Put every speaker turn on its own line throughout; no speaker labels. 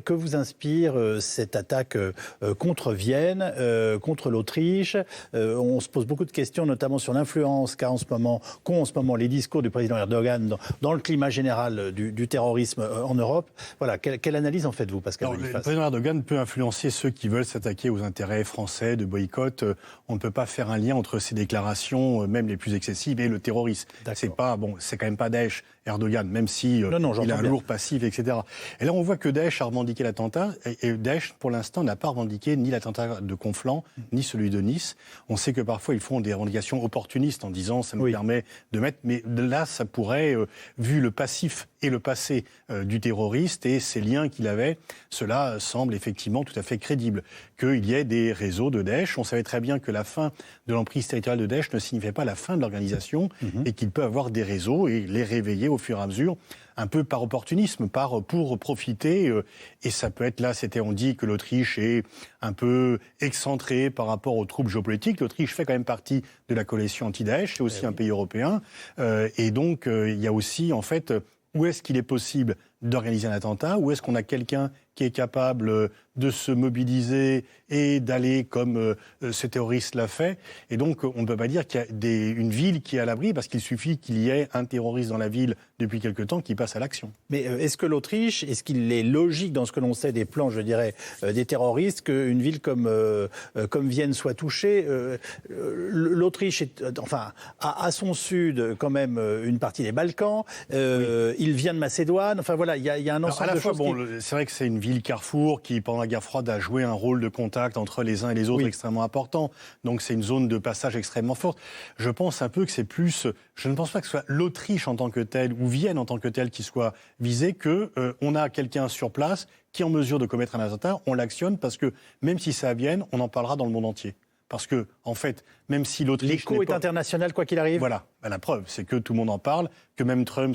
Que vous inspire cette attaque contre Vienne, contre l'Autriche? On se pose beaucoup de questions, notamment sur l'influence qu'ont en ce moment les discours du président Erdogan dans le climat général du terrorisme en Europe. Voilà, quelle analyse en faites-vous, Pascal Boniface?
Le président Erdogan peut influencer ceux qui veulent s'attaquer aux intérêts français de boycott. On ne peut pas faire un lien entre ces déclarations, même les plus excessives, et le terrorisme. C'est quand même pas Daesh, Erdogan, même si il a un lourd passif, etc. Et là, on voit que Daesh a revendiqué l'attentat, et Daesh, pour l'instant, n'a pas revendiqué ni l'attentat de Conflans, ni celui de Nice. On sait que parfois, ils font des revendications opportunistes en disant « ça nous permet de mettre ». Mais là, ça pourrait, vu le passif et le passé du terroriste et ces liens qu'il avait, cela semble effectivement tout à fait crédible. Qu'il y ait des réseaux de Daesh. On savait très bien que la fin de l'emprise territoriale de Daesh ne signifiait pas la fin de l'organisation et qu'il peut avoir des réseaux et les réveiller au fur et à mesure, un peu par opportunisme, pour profiter. Et ça peut être là, on dit que l'Autriche est un peu excentrée par rapport aux troupes géopolitiques. L'Autriche fait quand même partie de la coalition anti-Daesh, c'est aussi un pays européen. Et donc, il y a aussi, en fait, où est-ce qu'il est possible d'organiser un attentat? Où est-ce qu'on a quelqu'un qui est capable de se mobiliser et d'aller comme ce terroriste l'a fait? Et donc, on ne peut pas dire qu'il y a une ville qui est à l'abri, parce qu'il suffit qu'il y ait un terroriste dans la ville depuis quelque temps qui passe à l'action.
Mais est-ce que l'Autriche, est-ce qu'il est logique dans ce que l'on sait des plans, je dirais, des terroristes, qu'une ville comme Vienne soit touchée? L'Autriche a à son sud quand même une partie des Balkans, il vient de Macédoine, enfin voilà, il y a un ensemble de choses.
C'est vrai que c'est une ville carrefour qui, pendant la guerre froide, a joué un rôle de contact entre les uns et les autres extrêmement important. Donc c'est une zone de passage extrêmement forte. Je pense un peu que c'est plus... Je ne pense pas que ce soit l'Autriche en tant que telle ou Vienne en tant que telle qui soit visée, qu'on a quelqu'un sur place qui est en mesure de commettre un attentat, on l'actionne parce que même si c'est à Vienne, on en parlera dans le monde entier. Parce que, en fait, même si l'Autriche...
L'écho est international, quoi qu'il arrive.
Voilà. La preuve, c'est que tout le monde en parle, que même Trump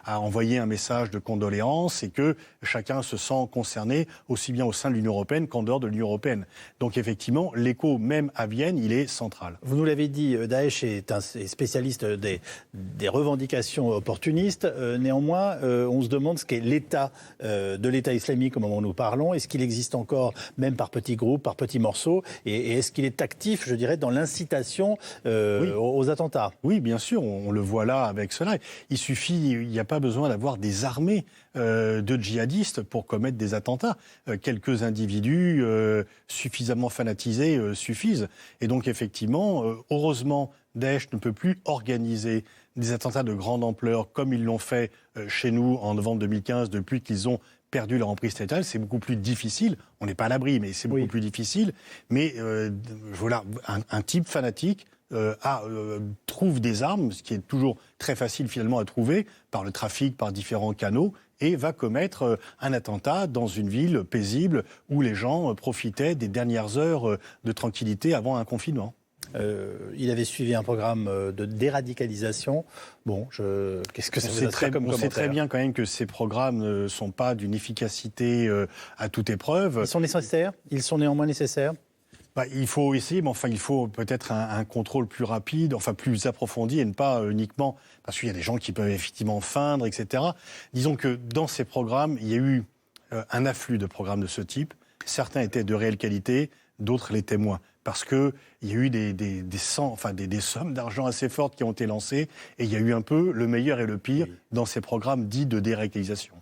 a envoyé un message de condoléances et que chacun se sent concerné, aussi bien au sein de l'Union européenne qu'en dehors de l'Union européenne. Donc effectivement, l'écho, même à Vienne, il est central.
Vous nous l'avez dit, Daesh est spécialiste des revendications opportunistes. Néanmoins, on se demande ce qu'est l'état de l'État islamique au moment où nous parlons. Est-ce qu'il existe encore, même par petits groupes, par petits morceaux, et est-ce qu'il est actif, je dirais, dans l'incitation aux attentats?
Oui, bien sûr, on le voit là avec cela. Il n'y a pas besoin d'avoir des armées de djihadistes pour commettre des attentats. Quelques individus suffisamment fanatisés suffisent. Et donc effectivement, heureusement, Daesh ne peut plus organiser des attentats de grande ampleur comme ils l'ont fait chez nous en novembre 2015 depuis qu'ils ont perdu leur emprise territoriale. C'est beaucoup plus difficile. On n'est pas à l'abri, mais c'est beaucoup plus difficile. Mais voilà, un type fanatique trouve des armes, ce qui est toujours très facile finalement à trouver, par le trafic, par différents canaux, et va commettre un attentat dans une ville paisible où les gens profitaient des dernières heures de tranquillité avant un confinement.
Il avait suivi un programme de déradicalisation. Bon, qu'est-ce que ça vous inspire comme commentaire?
On sait très bien quand même que ces programmes ne sont pas d'une efficacité à toute épreuve.
Ils sont nécessaires? Ils sont néanmoins nécessaires?
Il faut essayer, mais enfin, il faut peut-être un contrôle plus rapide, enfin plus approfondi, et ne pas uniquement... Parce qu'il y a des gens qui peuvent effectivement feindre, etc. Disons que dans ces programmes, il y a eu un afflux de programmes de ce type. Certains étaient de réelle qualité, d'autres l'étaient moins. Parce qu'il y a eu des sommes d'argent assez fortes qui ont été lancées, et il y a eu un peu le meilleur et le pire dans ces programmes dits de déradicalisation.